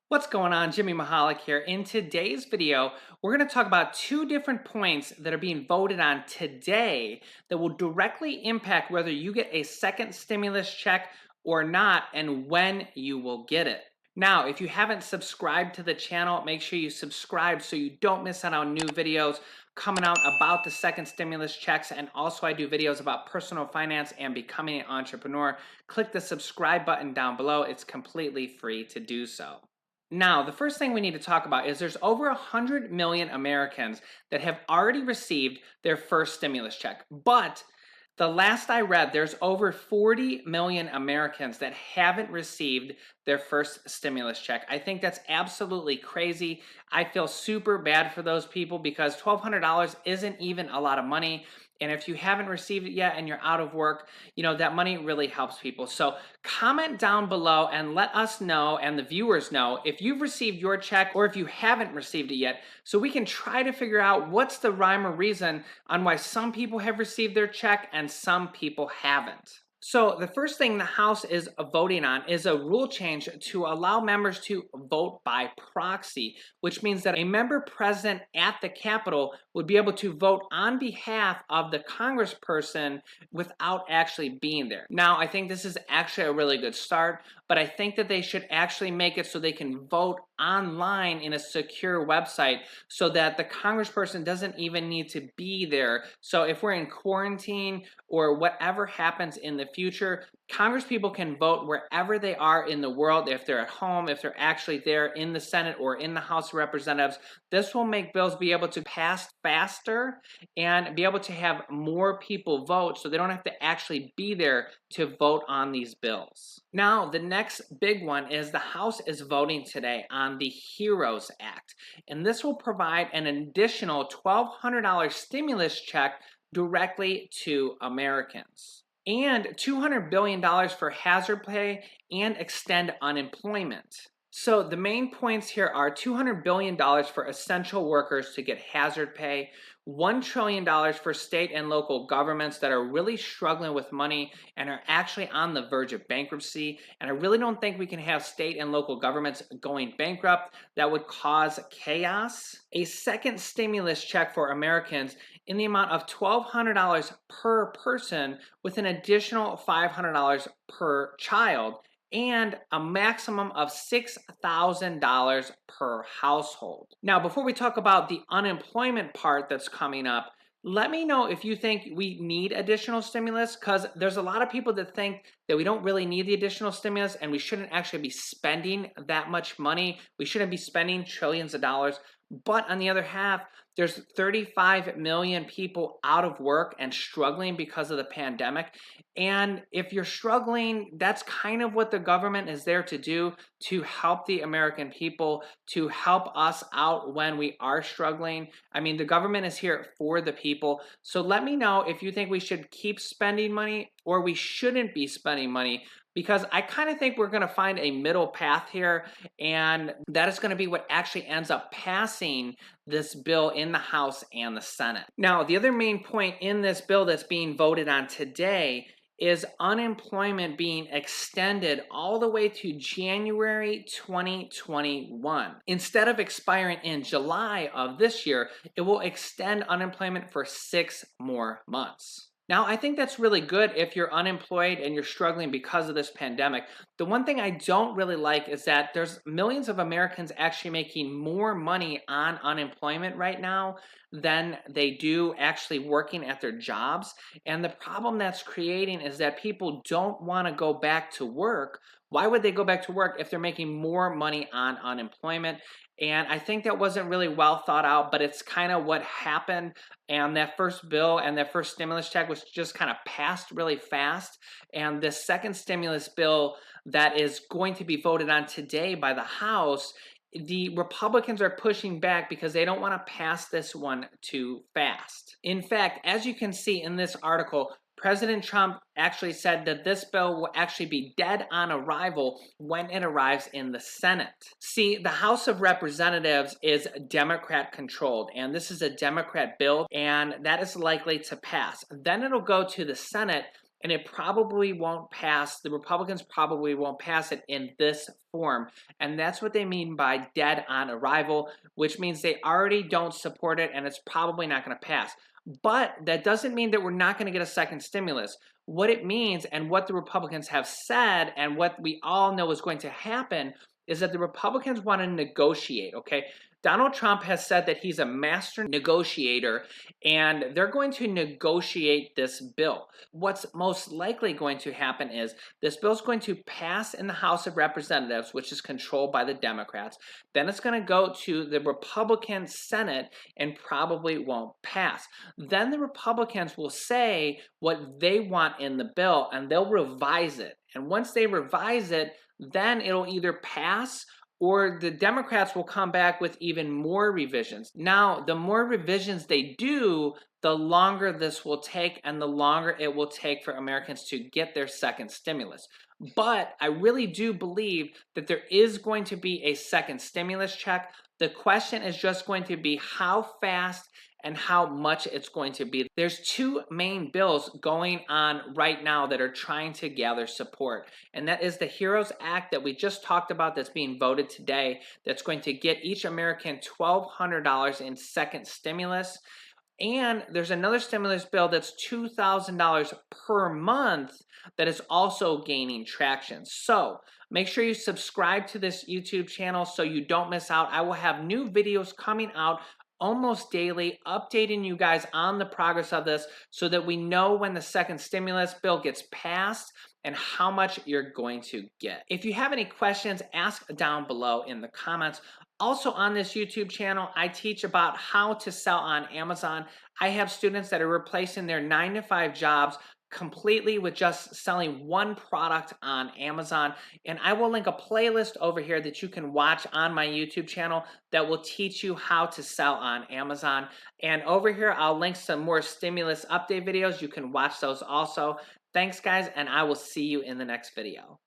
What's going on? Jimmy Mahalik here. In today's video, we're going to talk about two different points that are being voted on today that will directly impact whether you get a second stimulus check or not and when you will get it. Now, if you haven't subscribed to the channel, make sure you subscribe so you don't miss out on new videos coming out about the second stimulus checks. And also, I do videos about personal finance and becoming an entrepreneur. Click the subscribe button down below, it's completely free to do so. Now, the first thing we need to talk about is there's over 100 million Americans that have already received their first stimulus check. But the last I read, there's over 40 million Americans that haven't received their first stimulus check. I think that's absolutely crazy. I feel super bad for those people because $1,200 isn't even a lot of money. And if you haven't received it yet and you're out of work, that money really helps people. So comment down below and let us know and the viewers know if you've received your check or if you haven't received it yet, so we can try to figure out what's the rhyme or reason on why some people have received their check and some people haven't. So the first thing the House is voting on is a rule change to allow members to vote by proxy, which means that a member present at the Capitol would be able to vote on behalf of the congressperson without actually being there. Now, I think this is actually a really good start, but I think that they should actually make it so they can vote online in a secure website so that the congressperson doesn't even need to be there. So if we're in quarantine or whatever happens in the future, congresspeople can vote wherever they are in the world, if they're at home, if they're actually there in the Senate or in the House of Representatives. This will make bills be able to pass faster and be able to have more people vote so they don't have to actually be there to vote on these bills. Now, the next big one is the House is voting today on the HEROES Act, and this will provide an additional $1,200 stimulus check directly to Americans, and $200 billion for hazard pay and extend unemployment. So the main points here are $200 billion for essential workers to get hazard pay, $1 trillion for state and local governments that are really struggling with money and are actually on the verge of bankruptcy. And I really don't think we can have state and local governments going bankrupt. That would cause chaos. A second stimulus check for Americans in the amount of $1,200 per person with an additional $500 per child, and a maximum of $6,000 per household. Now, before we talk about the unemployment part that's coming up, let me know if you think we need additional stimulus, because there's a lot of people that think that we don't really need the additional stimulus and we shouldn't actually be spending that much money. We shouldn't be spending trillions of dollars. But on the other half, there's 35 million people out of work and struggling because of the pandemic. And if you're struggling, that's kind of what the government is there to do, to help the American people, to help us out when we are struggling. I mean, the government is here for the people. So let me know if you think we should keep spending money or we shouldn't be spending money, because I kind of think we're going to find a middle path here, and that is going to be what actually ends up passing this bill in the House and the Senate. Now, the other main point in this bill that's being voted on today is unemployment being extended all the way to January 2021. Instead of expiring in July of this year, it will extend unemployment for 6 more months. Now, I think that's really good if you're unemployed and you're struggling because of this pandemic. The one thing I don't really like is that there's millions of Americans actually making more money on unemployment right now than they do actually working at their jobs. And the problem that's creating is that people don't want to go back to work. Why would they go back to work if they're making more money on unemployment? And I think that wasn't really well thought out, but it's kind of what happened. And that first bill and that first stimulus check was just kind of passed really fast. And the second stimulus bill that is going to be voted on today by the House, the Republicans are pushing back because they don't want to pass this one too fast. In fact, as you can see in this article, President Trump actually said that this bill will actually be dead on arrival when it arrives in the Senate. See, the House of Representatives is Democrat controlled, and this is a Democrat bill, and that is likely to pass. Then it'll go to the Senate, and it probably won't pass. The Republicans probably won't pass it in this form. And that's what they mean by dead on arrival, which means they already don't support it and it's probably not going to pass. But that doesn't mean that we're not going to get a second stimulus. What it means and what the Republicans have said and what we all know is going to happen is that the Republicans want to negotiate, okay? Donald Trump has said that he's a master negotiator and they're going to negotiate this bill. What's most likely going to happen is this bill is going to pass in the House of Representatives, which is controlled by the Democrats. Then it's going to go to the Republican Senate and probably won't pass. Then the Republicans will say what they want in the bill and they'll revise it. And once they revise it, then it'll either pass or the Democrats will come back with even more revisions. Now, the more revisions they do, the longer this will take and the longer it will take for Americans to get their second stimulus. But I really do believe that there is going to be a second stimulus check. The question is just going to be how fast and how much it's going to be. There's two main bills going on right now that are trying to gather support, and that is the HEROES Act that we just talked about that's being voted today that's going to get each American $1,200 in second stimulus. And there's another stimulus bill that's $2,000 per month that is also gaining traction. So make sure you subscribe to this YouTube channel so you don't miss out. I will have new videos coming out almost daily, updating you guys on the progress of this so that we know when the second stimulus bill gets passed and how much you're going to get. If you have any questions, ask down below in the comments. Also on this YouTube channel, I teach about how to sell on Amazon. I have students that are replacing their 9-to-5 jobs completely with just selling one product on Amazon. And I will link a playlist over here that you can watch on my YouTube channel that will teach you how to sell on Amazon. And over here, I'll link some more stimulus update videos. You can watch those also. Thanks, guys, and I will see you in the next video.